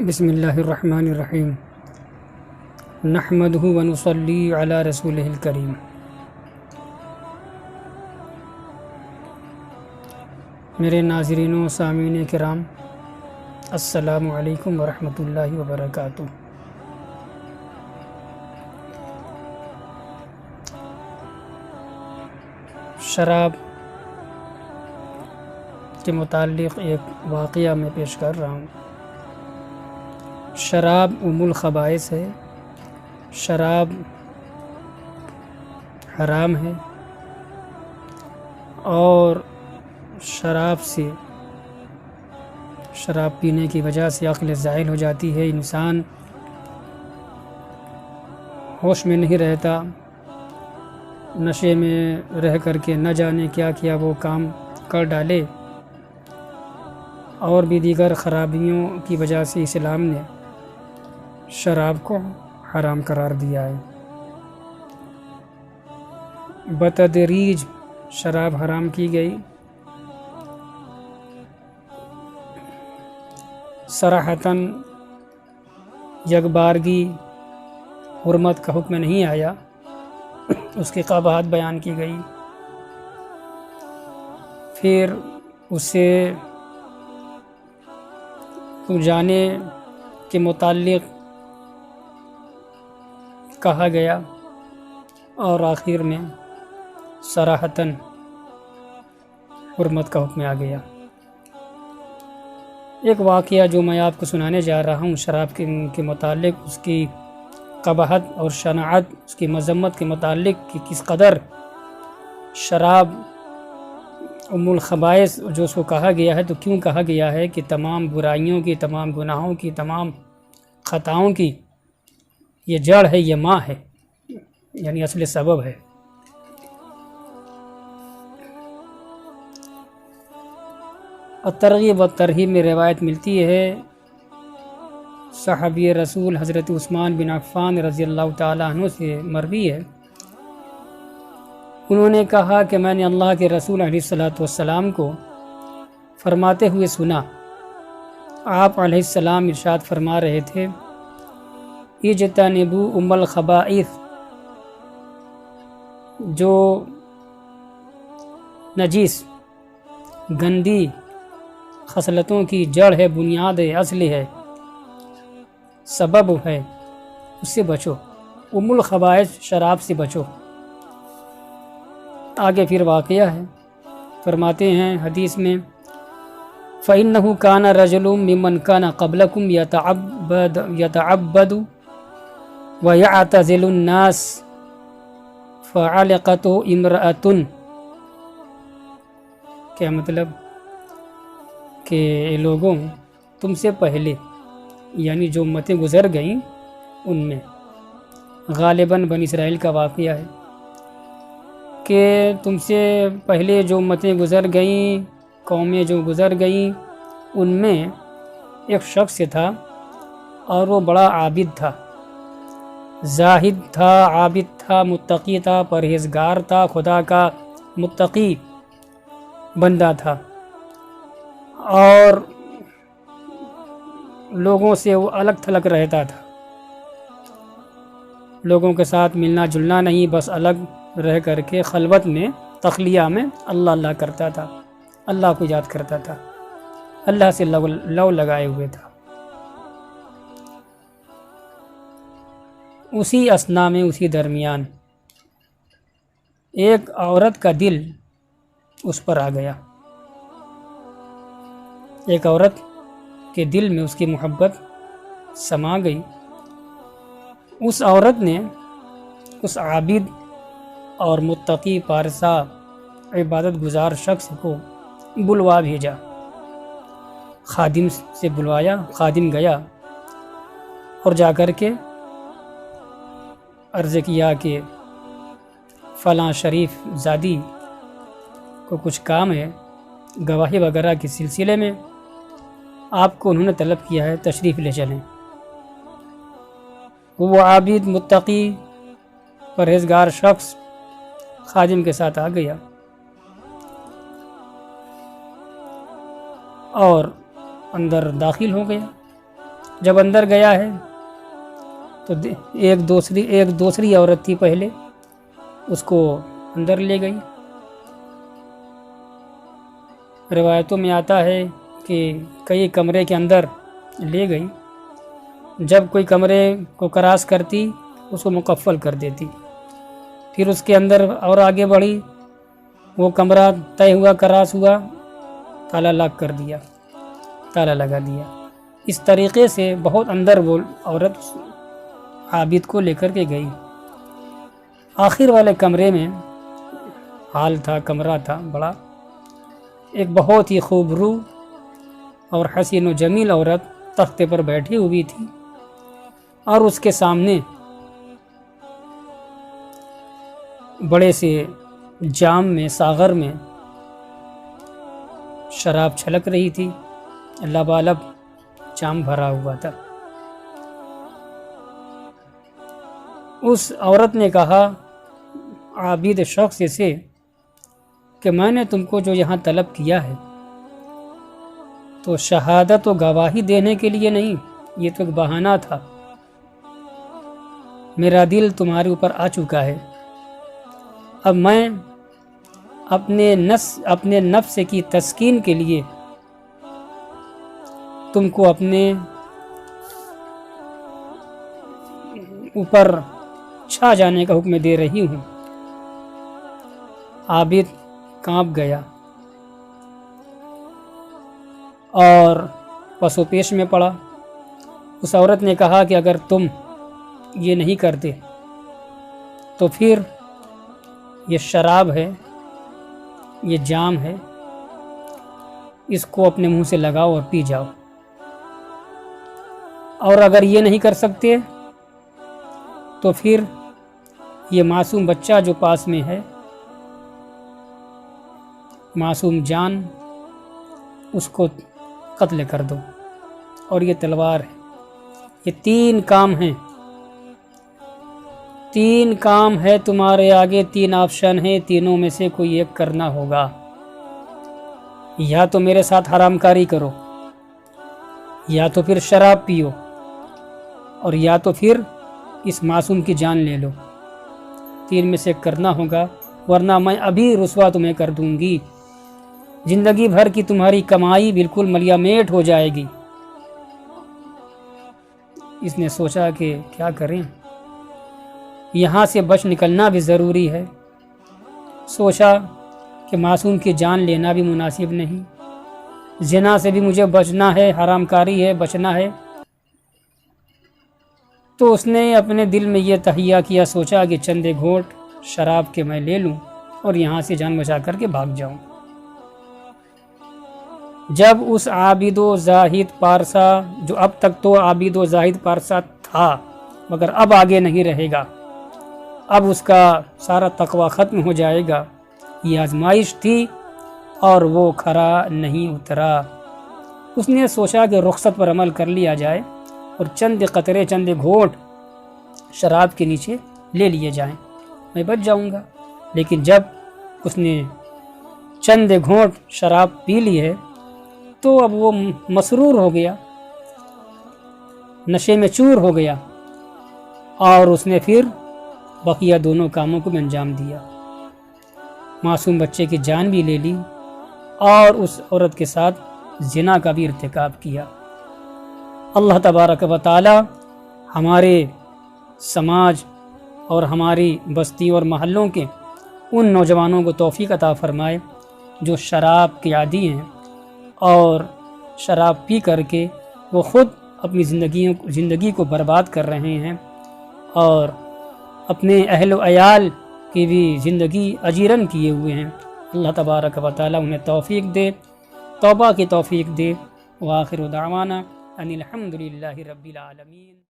بسم اللہ الرحمن الرحیم نحمدہ ونصلی علی رسولہ الکریم۔ میرے ناظرین و سامعین کرام، السلام علیکم ورحمۃ اللہ وبرکاتہ۔ شراب کے متعلق ایک واقعہ میں پیش کر رہا ہوں۔ شراب ام الخبائث ہے، شراب حرام ہے، اور شراب پینے کی وجہ سے عقل زائل ہو جاتی ہے، انسان ہوش میں نہیں رہتا، نشے میں رہ کر کے نہ جانے کیا کیا وہ کام کر ڈالے، اور بھی دیگر خرابیوں کی وجہ سے اسلام نے شراب کو حرام قرار دیا ہے۔ بتدریج شراب حرام کی گئی، صراحتاً یکبارگی حرمت کا حکم نہیں آیا، اس کی قباحت بیان کی گئی، پھر اسے جانے کے متعلق کہا گیا، اور آخر میں صراحتاً حرمت کا حکم آ گیا۔ ایک واقعہ جو میں آپ کو سنانے جا رہا ہوں شراب کے متعلق، اس کی قباحت اور شناعت، اس کی مذمت کے متعلق کہ کس قدر شراب ام الخبائث جو اس کو کہا گیا ہے، تو کیوں کہا گیا ہے کہ تمام برائیوں کی، تمام گناہوں کی، تمام خطاؤں کی یہ جڑ ہے، یہ ماں ہے، یعنی اصل سبب ہے۔ اور ترغیب و ترہیب میں روایت ملتی ہے، صحابی رسول حضرت عثمان بن عفان رضی اللہ تعالیٰ عنہ سے مروی ہے، انہوں نے کہا کہ میں نے اللہ کے رسول علیہ الصلوۃ والسلام کو فرماتے ہوئے سنا، آپ علیہ السلام ارشاد فرما رہے تھے، اجتنبوا ام الخبائث، جو نجیس گندی خصلتوں کی جڑ ہے، بنیاد ہے، اصل ہے، سبب ہے، اس سے بچو، ام الخبائث شراب سے بچو۔ آگے پھر واقعہ ہے، فرماتے ہیں حدیث میں، فَإِنَّهُ كَانَ رَجُلٌ مِّمَّنْ كَانَ قَبْلَكُمْ يَتَعَبَّدُ وَيَعْتَزِلُ النَّاسَ فَعَلِقَتْهُ امْرَأَةٌ۔ کیا مطلب کہ لوگوں تم سے پہلے، یعنی جو امتیں گزر گئیں ان میں، غالباً بنی اسرائیل کا واقعہ ہے کہ تم سے پہلے جو امتیں گزر گئیں، قومیں جو گزر گئیں، ان میں ایک شخص تھا، اور وہ بڑا عابد تھا، زاہد تھا، عابد تھا، متقی تھا، پرہیزگار تھا، خدا کا متقی بندہ تھا، اور لوگوں سے وہ الگ تھلگ رہتا تھا، لوگوں کے ساتھ ملنا جلنا نہیں، بس الگ رہ کر کے خلوت میں، تخلیہ میں اللہ اللہ کرتا تھا، اللہ کو یاد کرتا تھا، اللہ سے لو لگائے ہوئے تھا۔ اسی اثنا میں، اسی درمیان ایک عورت کا دل اس پر آ گیا، ایک عورت کے دل میں اس کی محبت سما گئی۔ اس عورت نے اس عابد اور متقی پارسا عبادت گزار شخص کو بلوا بھیجا، خادم سے بلوایا، خادم گیا اور جا کر کے عرض کیا کہ فلاں شریف زادی کو کچھ کام ہے، گواہی وغیرہ کے سلسلے میں آپ کو انہوں نے طلب کیا ہے، تشریف لے چلیں۔ وہ عابد، متقی، پرہیزگار شخص خادم کے ساتھ آ گیا، اور اندر داخل ہو گیا، جب اندر گیا ہے تو ایک دوسری عورت تھی پہلے، اس کو اندر لے گئی۔ روایتوں میں آتا ہے کہ کئی کمرے کے اندر لے گئی، جب کوئی کمرے کو کراس کرتی اس کو مقفل کر دیتی، پھر اس کے اندر اور آگے بڑھی، وہ کمرہ طے ہوا، کراس ہوا، تالا لاک کر دیا، تالا لگا دیا۔ اس طریقے سے بہت اندر وہ عورت عابد کو لے کر کے گئی۔ آخر والے کمرے میں ہال تھا، کمرہ تھا بڑا، ایک بہت ہی خوبرو اور حسین و جمیل عورت تختے پر بیٹھی ہوئی تھی، اور اس کے سامنے بڑے سے جام میں، ساغر میں شراب چھلک رہی تھی، لبالب جام بھرا ہوا تھا۔ اس عورت نے کہا عابد شخص سے کہ میں نے تم کو جو یہاں طلب کیا ہے تو شہادت و گواہی دینے کے لیے نہیں، یہ تو ایک بہانہ تھا۔ میرا دل تمہارے اوپر آ چکا ہے، اب میں اپنے نفس کی تسکین کے لیے تم کو اپنے اوپر چھا جانے کا حکم دے رہی ہوں۔ عابد کانپ گیا اور پس و پیش میں پڑا۔ اس عورت نے کہا کہ اگر تم یہ نہیں کرتے تو پھر یہ شراب ہے، یہ جام ہے، اس کو اپنے منہ سے لگاؤ اور پی جاؤ، اور اگر یہ نہیں کر سکتے تو پھر یہ معصوم بچہ جو پاس میں ہے، معصوم جان، اس کو قتل کر دو، اور یہ تلوار ہے۔ یہ تین کام ہے تمہارے آگے، تین آپشن ہیں، تینوں میں سے کوئی ایک کرنا ہوگا۔ یا تو میرے ساتھ حرام کاری کرو، یا تو پھر شراب پیو، اور یا تو پھر اس معصوم کی جان لے لو۔ تین میں سے کرنا ہوگا، ورنہ میں ابھی رسوا تمہیں کر دوں گی، زندگی بھر کی تمہاری کمائی بالکل ملیا میٹ ہو جائے گی۔ اس نے سوچا کہ کیا کریں، یہاں سے بچ نکلنا بھی ضروری ہے۔ سوچا کہ معصوم کی جان لینا بھی مناسب نہیں، زنا سے بھی مجھے بچنا ہے، حرام کاری ہے، بچنا ہے۔ تو اس نے اپنے دل میں یہ تہیہ کیا، سوچا کہ چند گھونٹ شراب کے میں لے لوں اور یہاں سے جان بچا کر کے بھاگ جاؤں۔ جب اس عابد و زاہد پارسا، جو اب تک تو عابد و زاہد پارسا تھا مگر اب آگے نہیں رہے گا، اب اس کا سارا تقوی ختم ہو جائے گا، یہ آزمائش تھی اور وہ کھرا نہیں اترا۔ اس نے سوچا کہ رخصت پر عمل کر لیا جائے اور چند قطرے، چند گھونٹ شراب کے نیچے لے لیے جائیں، میں بچ جاؤں گا۔ لیکن جب اس نے چند گھونٹ شراب پی لی ہے تو اب وہ مسرور ہو گیا، نشے میں چور ہو گیا، اور اس نے پھر بقیہ دونوں کاموں کو بھی انجام دیا۔ معصوم بچے کی جان بھی لے لی اور اس عورت کے ساتھ زنا کا بھی ارتکاب کیا۔ اللہ تبارک و تعالی ہمارے سماج اور ہماری بستی اور محلوں کے ان نوجوانوں کو توفیق عطا فرمائے جو شراب کے عادی ہیں اور شراب پی کر کے وہ خود اپنی زندگی کو برباد کر رہے ہیں اور اپنے اہل و عیال کی بھی زندگی اجیرن کیے ہوئے ہیں۔ اللہ تبارک و تعالی انہیں توفیق دے، توبہ کی توفیق دے۔ وآخر دعوانا ان الحمد للہ رب العالمین۔